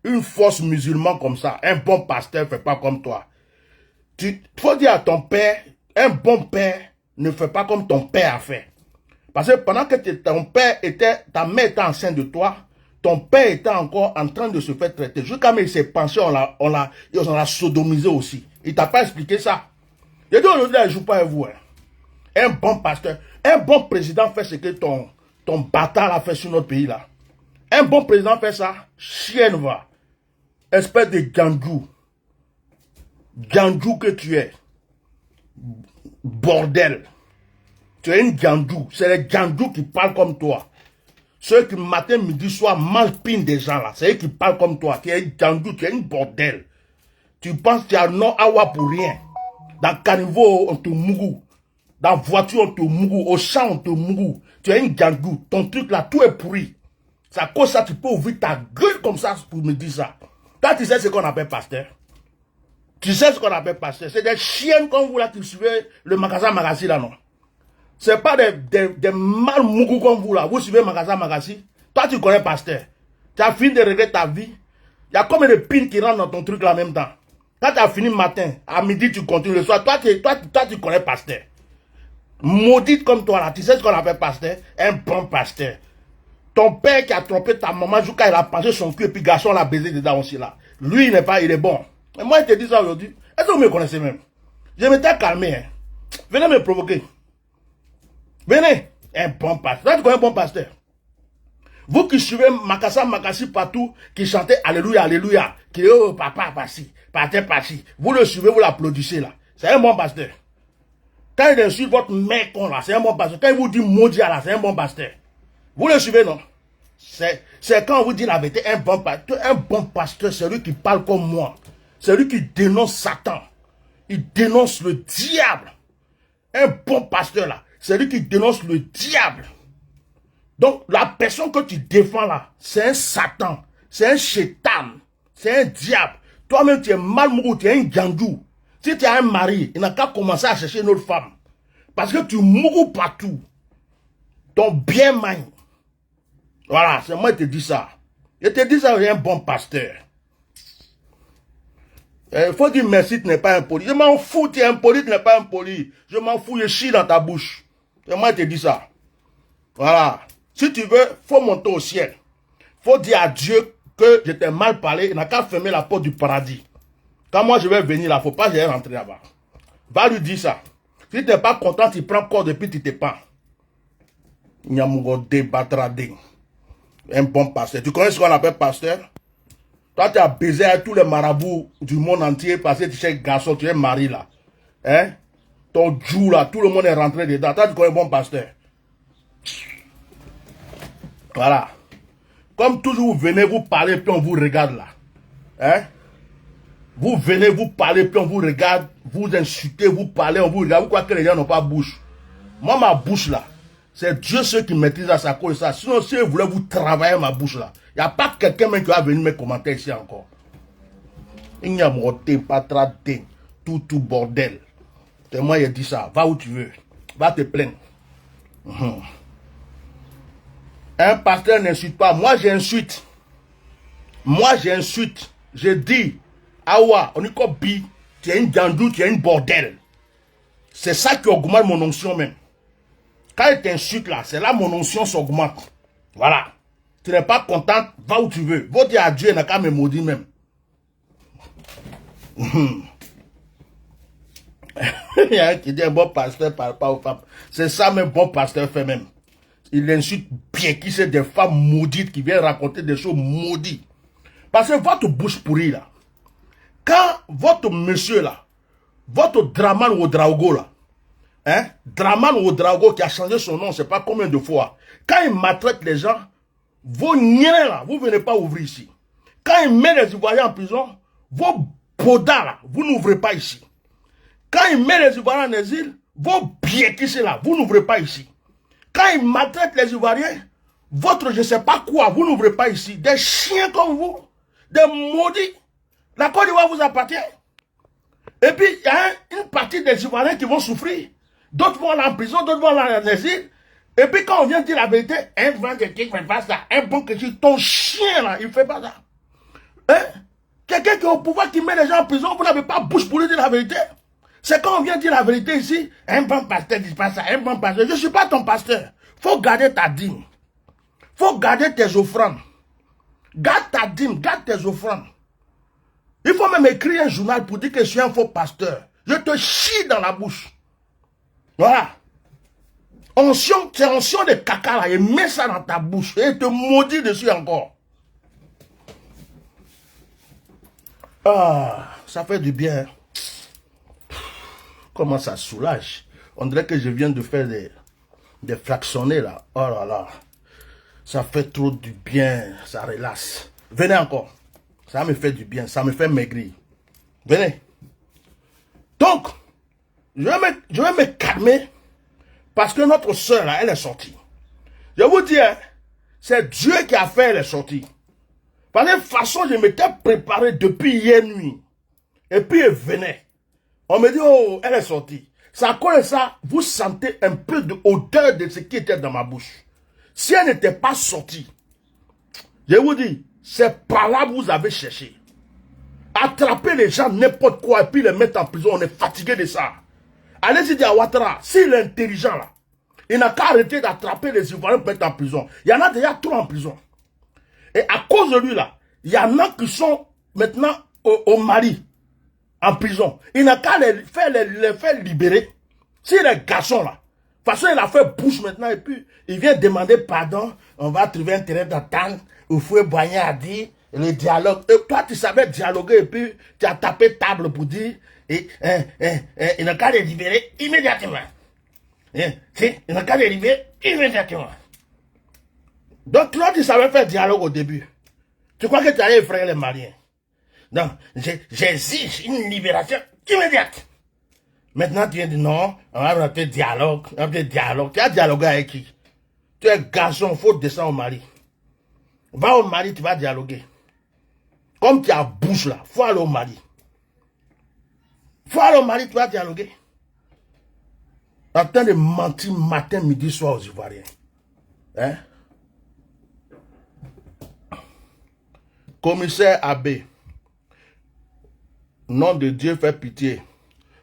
Une fausse musulmane comme ça. Un bon pasteur ne fait pas comme toi. Il faut dire à ton père, un bon père ne fait pas comme ton père a fait. Parce que pendant que ta mère était enceinte de toi, ton père était encore en train de se faire traiter. Jusqu'à même il s'est pensé, on l'a sodomisé aussi. Il t'a pas expliqué ça. Il dit aujourd'hui, je ne joue pas avec vous. Hein. Un bon pasteur, un bon président fait ce que ton bâtard a fait sur notre pays là. Un bon président fait ça, chienne va. Espèce de gandou. Gandou que tu es. Bordel. Tu es une gandou. C'est les gandous qui parlent comme toi. Ceux qui matin, midi, soir mangent pine des gens là. C'est eux qui parlent comme toi. Tu es une gandou, tu es une bordel. Tu penses que tu as non awa pour rien. Dans Caniveau, on te mougou. Dans la voiture, on te mourou. Au champ, on te mourou. Tu es une gangou. Ton truc là, tout est pourri. C'est à cause de ça, tu peux ouvrir ta gueule comme ça pour me dire ça. Toi, tu sais ce qu'on appelle pasteur. Tu sais ce qu'on appelle pasteur. C'est des chiens comme vous là qui suivez le magasin là, non. C'est pas des mal mougous comme vous là. Vous suivez magasin. Toi, tu connais pasteur. Tu as fini de régler ta vie. Il y a combien de pins qui rentrent dans ton truc là en même temps. Quand tu as fini le matin, à midi, tu continues le soir. Toi, tu connais pasteur. Maudite comme toi là. Tu sais ce qu'on appelle pasteur? Un bon pasteur. Ton père qui a trompé ta maman jusqu'à il a penché son cul et puis garçon l'a baisé dedans aussi là. Lui, il est bon. Et moi, je te dis ça aujourd'hui. Est-ce que vous me connaissez même? Je m'étais calmé. Hein. Venez me provoquer. Venez. Un bon pasteur. Là, tu connais un bon pasteur. Vous qui suivez Makassi partout, qui chantez Alléluia, Alléluia, qui oh papa passi, pater passi. Vous le suivez, vous l'applaudissez là. C'est un bon pasteur. Quand il insulte votre mère con là, c'est un bon pasteur. Quand il vous dit maudit là, c'est un bon pasteur. Vous le suivez, non? C'est quand on vous dit la vérité, un bon pasteur, c'est lui qui parle comme moi. C'est lui qui dénonce Satan. Il dénonce le diable. Un bon pasteur là, c'est lui qui dénonce le diable. Donc, la personne que tu défends là, c'est un Satan. C'est un chétan. C'est un diable. Toi-même, tu es mal mouru, tu es un gandou. Si tu as un mari, il n'a qu'à commencer à chercher une autre femme. Parce que tu mourus partout. Ton bien main. Voilà, c'est moi qui te dis ça. Je te dis ça, il est un bon pasteur. Il faut dire merci, tu n'es pas impoli. Je m'en fous, tu es impoli, tu n'es pas impoli. Je m'en fous, je chie dans ta bouche. C'est moi qui te dis ça. Voilà. Si tu veux, faut monter au ciel. Faut dire à Dieu que je t'ai mal parlé, il n'a qu'à fermer la porte du paradis. Quand moi je vais venir là, faut pas que j'aille rentrer là-bas. Va lui dire ça. Si tu n'es pas content, tu prends corps depuis tu te pends. Nyamungo débatradé. Un bon pasteur. Tu connais ce qu'on appelle pasteur? Toi, tu as baisé avec tous les marabouts du monde entier parce que tu es garçon, tu es mari là. Hein? Ton jou là, tout le monde est rentré dedans. Toi, tu connais un bon pasteur. Voilà. Comme toujours, vous venez, vous parlez, puis on vous regarde là. Hein? Vous venez, vous parlez, puis on vous regarde, vous insultez, vous parlez, on vous regarde. Vous croyez que les gens n'ont pas bouche? Moi, ma bouche là, c'est Dieu seul qui maîtrise à sa cause de ça. Sinon, si vous voulez vous travailler ma bouche là, il n'y a pas quelqu'un même qui va venir me commenter ici encore. Il n'y a pas traité, tout bordel. C'est moi qui dis ça. Va où tu veux. Va te plaindre. Un pasteur n'insulte pas. Moi, j'insulte. Moi, j'insulte. Je dis, Awa, on est comme bi, tu es une gandou, tu es une bordel. C'est ça qui augmente mon onction même. Quand il t'insulte là, c'est là mon onction s'augmente. Voilà. Tu n'es pas content, va où tu veux. Va dire à Dieu, il n'a qu'à me maudire même. Il y a un qui dit un bon pasteur parle pas aux femmes. C'est ça même bon pasteur fait même. Il insulte bien qui c'est des femmes maudites qui viennent raconter des choses maudites. Parce que votre bouche pourrie là, quand votre monsieur là, votre Draman Ouedraogo là, hein, Draman Ouedraogo qui a changé son nom, je ne sais pas combien de fois, quand il maltraite les gens, vos niens là, vous ne venez pas ouvrir ici. Quand il met les Ivoiriens en prison, vos bodas là, vous n'ouvrez pas ici. Quand il met les Ivoiriens en exil, vos biens qui sont là, vous n'ouvrez pas ici. Quand il maltraite les Ivoiriens, votre je ne sais pas quoi, vous n'ouvrez pas ici. Des chiens comme vous, des maudits. La Côte d'Ivoire vous appartient. Et puis, il y a une partie des Ivoiriens qui vont souffrir. D'autres vont aller en prison, d'autres vont aller en exil. Et puis, quand on vient dire la vérité, un vrai qui ne fait pas ça, un bon que ton chien là, il ne fait pas ça. Hein? Quelqu'un qui est au pouvoir qui met les gens en prison, vous n'avez pas bouche pour lui dire la vérité. C'est quand on vient dire la vérité ici, un bon pasteur dit pas ça, un bon pasteur. Je ne suis pas ton pasteur. Il faut garder ta dîme. Il faut garder tes offrandes. Garde ta dîme, garde tes offrandes. Il faut même écrire un journal pour dire que je suis un faux pasteur. Je te chie dans la bouche. Voilà. Onction, c'est onction de caca là, et mets ça dans ta bouche et te maudit dessus encore. Ah, ça fait du bien. Comment ça soulage. On dirait que je viens de faire des fractionnés là. Oh là là. Ça fait trop du bien. Ça relaxe. Venez encore. Ça me fait du bien. Ça me fait maigrir. Venez. Donc, je vais me calmer. Parce que notre soeur, là, elle est sortie. Je vous dis, hein, c'est Dieu qui a fait, elle est sortie. Parce que de toute façon, je m'étais préparé depuis hier nuit. Et puis, elle venait. On me dit, oh, elle est sortie. C'est à cause de ça, vous sentez un peu de odeur de ce qui était dans ma bouche. Si elle n'était pas sortie, je vous dis, c'est par là que vous avez cherché. Attraper les gens, n'importe quoi, et puis les mettre en prison, on est fatigué de ça. Allez-y dire à Ouattara, s'il est intelligent là, il n'a qu'à arrêter d'attraper les Ivoiriens pour mettre en prison. Il y en a déjà trop en prison. Et à cause de lui là, il y en a qui sont maintenant au Mali, en prison. Il n'a qu'à les faire libérer. Si les garçons là, de toute façon il a fait bouche maintenant et puis il vient demander pardon, on va trouver un terrain d'entente, où Foué Boigny a dit, le dialogue. Et toi tu savais dialoguer et puis tu as tapé table pour dire, il n'a qu'à les libérer immédiatement. Si, il n'a qu'à les libérer immédiatement. Donc toi tu savais faire dialogue au début. Tu crois que tu allais effrayer les Maliens? Donc, j'exige une libération immédiate. Maintenant, tu viens de dire non, on va avoir un dialogue. Tu as dialogué avec qui? Tu es garçon, il faut descendre au Mali. Va au Mali, tu vas dialoguer. Comme tu as bouche là, il faut aller au Mali. Il faut aller au Mali, tu vas dialoguer. En train de mentir matin, midi, soir aux Ivoiriens. Hein? Commissaire Abbé. Nom de Dieu, fais pitié.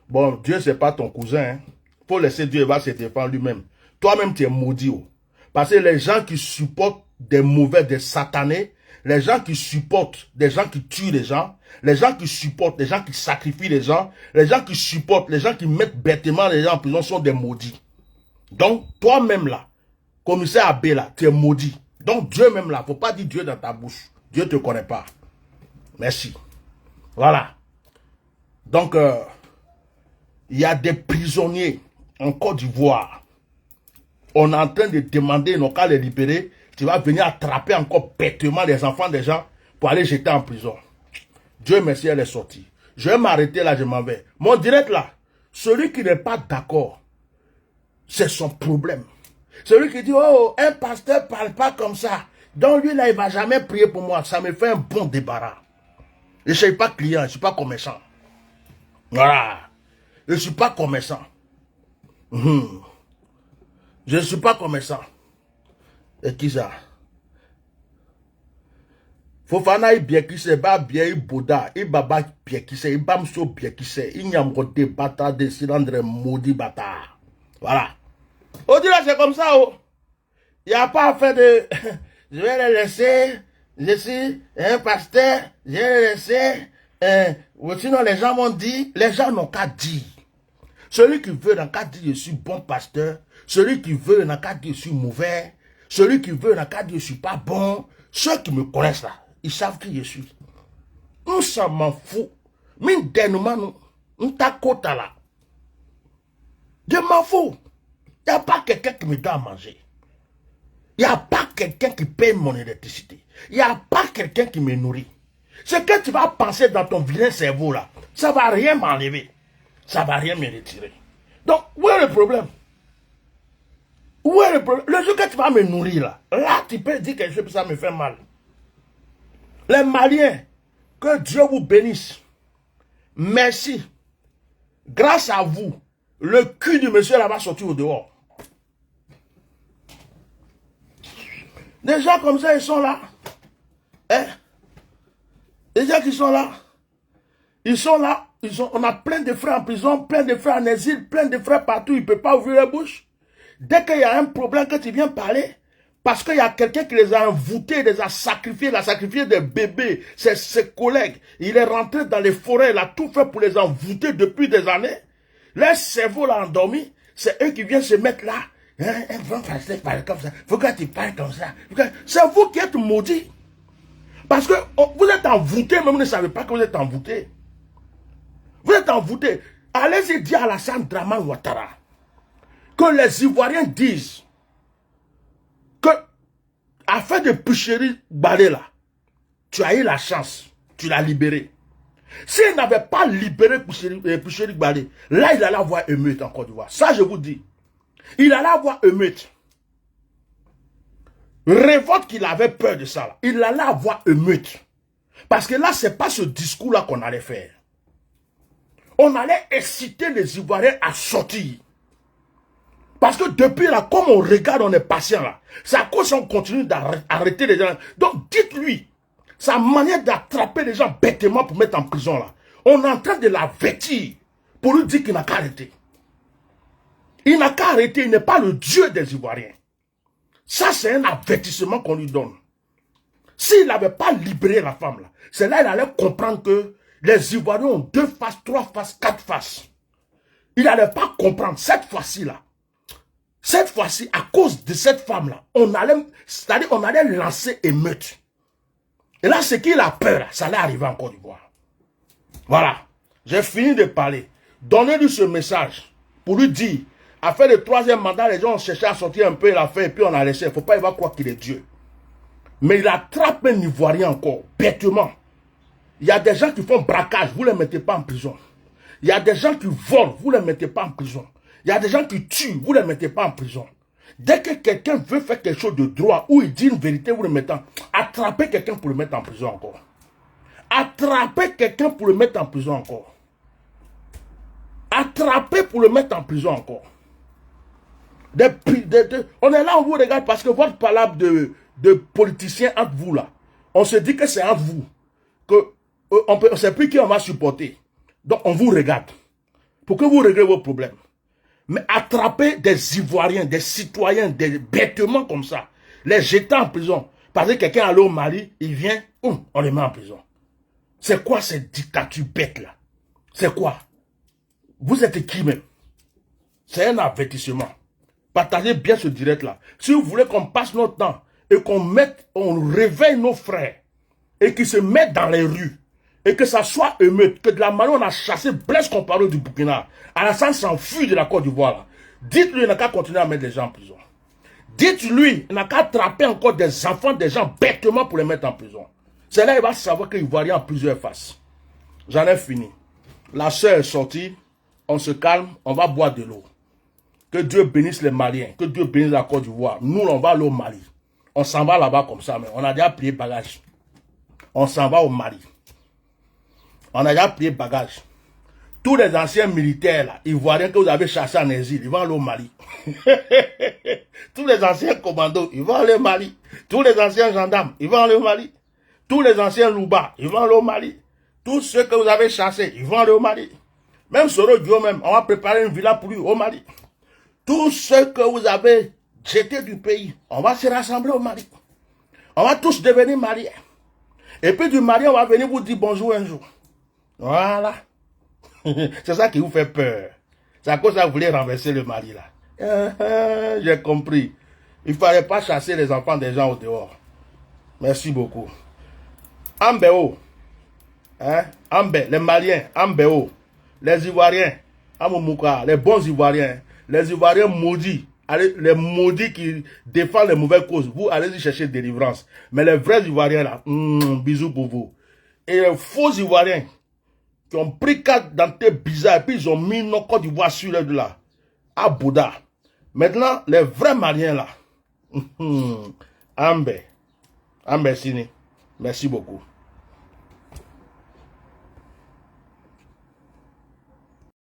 Bon, Dieu, c'est pas ton cousin. Il faut laisser Dieu, il va se défendre lui-même. Toi-même, tu es maudit. Oh. Parce que les gens qui supportent des mauvais, des satanés, les gens qui supportent des gens qui tuent les gens, les gens qui supportent des gens qui sacrifient les gens, les gens qui supportent, les gens qui mettent bêtement les gens en prison sont des maudits. Donc, toi-même là, commissaire Abbé là, tu es maudit. Donc, Dieu même là, il ne faut pas dire Dieu dans ta bouche. Dieu ne te connaît pas. Merci. Voilà. Donc, il y a des prisonniers en Côte d'Ivoire. On est en train de demander, ils n'ont qu'à les libérer. Tu vas venir attraper encore bêtement les enfants des gens pour aller jeter en prison. Dieu merci, elle est sortie. Je vais m'arrêter là, je m'en vais. Mon direct là, celui qui n'est pas d'accord, c'est son problème. Celui qui dit, oh, un pasteur ne parle pas comme ça. Donc lui là, il ne va jamais prier pour moi. Ça me fait un bon débarras. Je ne suis pas client, je ne suis pas commerçant. Voilà. Je ne suis pas commerçant. Je ne suis pas commerçant. Et qui ça? Fofana bien qui c'est, ba bien il boda, il baba bien qui c'est, il bamso bien qui c'est, il n'y a pas de bâtard de cylindre maudit bâtard. Voilà. On dit là c'est comme ça, oh. Il n'y a pas à faire de... Je vais les laisser, je suis un pasteur, je vais les laisser... sinon les gens m'ont dit, les gens n'ont qu'à dire. Celui qui veut n'a qu'à dire je suis bon pasteur, celui qui veut n'a qu'à dire je suis mauvais, celui qui veut n'a qu'à dire je suis pas bon. Ceux qui me connaissent là, ils savent qui je suis. Nous ça m'en fout. Mine denouement nous ta côte là. Je m'en fous. Il n'y a pas quelqu'un qui me doit manger. Il n'y a pas quelqu'un qui paye mon électricité. Il n'y a pas quelqu'un qui me nourrit. Ce que tu vas penser dans ton vilain cerveau là, ça ne va rien m'enlever. Ça ne va rien me retirer. Donc, où est le problème? Où est le problème? Le jour que tu vas me nourrir là, tu peux dire quelque chose, ça me fait mal. Les Maliens, que Dieu vous bénisse. Merci. Grâce à vous, le cul du monsieur là va sortir au dehors. Des gens comme ça, ils sont là. Hein? Les gens qui sont là, ils sont là. On a plein de frères en prison, plein de frères en exil, plein de frères partout. Ils ne peuvent pas ouvrir la bouche. Dès qu'il y a un problème que tu viens parler, parce qu'il y a quelqu'un qui les a envoûtés, les a sacrifiés, il a sacrifié des bébés, ses collègues. Il est rentré dans les forêts, il a tout fait pour les envoûter depuis des années. Leur cerveau l'a endormi. C'est eux qui viennent se mettre là. Un grand pasteur parle comme ça. Faut que tu parles comme ça. C'est vous qui êtes maudits. Parce que vous êtes envoûtés, mais vous ne savez pas que vous êtes envoûtés. Vous êtes envoûtés. Allez-y dire à Alassane Dramane Ouattara que les Ivoiriens disent que, afin de Picheri Balé là, tu as eu la chance, tu l'as libéré. S'il n'avait pas libéré Picheri Balé, là il allait avoir émeute en Côte d'Ivoire. Ça je vous dis. Il allait avoir émeute. Révolte qu'il avait peur de ça. Là. Il allait avoir émeute. Parce que là, c'est pas ce discours-là qu'on allait faire. On allait exciter les Ivoiriens à sortir. Parce que depuis là, comme on regarde, on est patient là. C'est à cause qu'on continue d'arrêter les gens. Donc dites-lui, sa manière d'attraper les gens bêtement pour mettre en prison là. On est en train de la vêtir pour lui dire qu'il n'a qu'à arrêter. Il n'a qu'à arrêter, il n'est pas le Dieu des Ivoiriens. Ça, c'est un avertissement qu'on lui donne. S'il n'avait pas libéré la femme là, c'est là qu'il allait comprendre que les Ivoiriens ont 2 faces, 3 faces, 4 faces. Il n'allait pas comprendre cette fois-ci là. Cette fois-ci, à cause de cette femme-là, on allait lancer émeute. Et là, ce qu'il a peur, là, ça allait arriver en Côte d'Ivoire. Voilà. J'ai fini de parler. Donnez-lui ce message pour lui dire, à faire le 3e mandat, les gens ont cherché à sortir un peu l'affaire et puis on a laissé. Il ne faut pas y croire qu'il est Dieu. Mais il attrape un Ivoirien encore, bêtement. Il y a des gens qui font braquage, vous ne les mettez pas en prison. Il y a des gens qui volent, vous ne les mettez pas en prison. Il y a des gens qui tuent, vous ne les mettez pas en prison. Dès que quelqu'un veut faire quelque chose de droit, ou il dit une vérité, vous le mettez en... Attrapez quelqu'un pour le mettre en prison encore. Attrapez quelqu'un pour le mettre en prison encore. Attrapez pour le mettre en prison encore. On est là, on vous regarde parce que votre palabre de politicien entre vous là, on se dit que c'est entre vous. On ne sait plus qui on va supporter. Donc on vous regarde. Pour que vous réglez vos problèmes. Mais attraper des Ivoiriens, des citoyens, des bêtements comme ça, les jeter en prison. Parce que quelqu'un allait au Mali, il vient, on les met en prison. C'est quoi cette dictature bête là? C'est quoi? Vous êtes qui même? C'est un avertissement. Partagez bien ce direct là. Si vous voulez qu'on passe notre temps et on réveille nos frères et qu'ils se mettent dans les rues, et que ça soit émeute, que de la manière on a chassé Blaise Compaoré du Burkina, Alassane s'enfuit de la Côte d'Ivoire. Dites-lui, il n'a qu'à continuer à mettre les gens en prison. Dites-lui, il n'a qu'à attraper encore des enfants, des gens bêtement pour les mettre en prison. C'est là qu'il va savoir qu'il va en plusieurs faces. J'en ai fini. La sœur est sortie, on se calme, on va boire de l'eau. Que Dieu bénisse les Maliens, que Dieu bénisse la Côte d'Ivoire. Nous, on va aller au Mali. On s'en va là-bas comme ça, mais on a déjà plié bagage. On s'en va au Mali. On a déjà plié bagage. Tous les anciens militaires, là, ivoiriens que vous avez chassés en exil, ils vont aller au Mali. Tous les anciens commandos, ils vont aller au Mali. Tous les anciens gendarmes, ils vont aller au Mali. Tous les anciens loubas, ils vont aller au Mali. Tous ceux que vous avez chassés, ils vont aller au Mali. Même Soro Guillaume, même, on va préparer une villa pour lui au Mali. Tous ceux que vous avez jetés du pays, on va se rassembler au Mali. On va tous devenir Maliens. Et puis du Mali, on va venir vous dire bonjour un jour. Voilà. C'est ça qui vous fait peur. C'est à cause que vous voulez renverser le Mali là. J'ai compris. Il ne fallait pas chasser les enfants des gens au dehors. Merci beaucoup. Ambéo. Hein? Ambé, les Maliens. Ambéo. Les Ivoiriens. Amomouka. Les bons Ivoiriens. Les Ivoiriens maudits. Allez, les maudits qui défendent les mauvaises causes. Vous allez-y chercher délivrance. Mais les vrais Ivoiriens là. Bisous pour vous. Et les faux Ivoiriens qui ont pris 4 dentés bizarres et puis ils ont mis nos Côte d'Ivoire sur l'aide là. À Bouddha. Maintenant, les vrais Maliens là. Ambé. Ambé Sini. Merci beaucoup.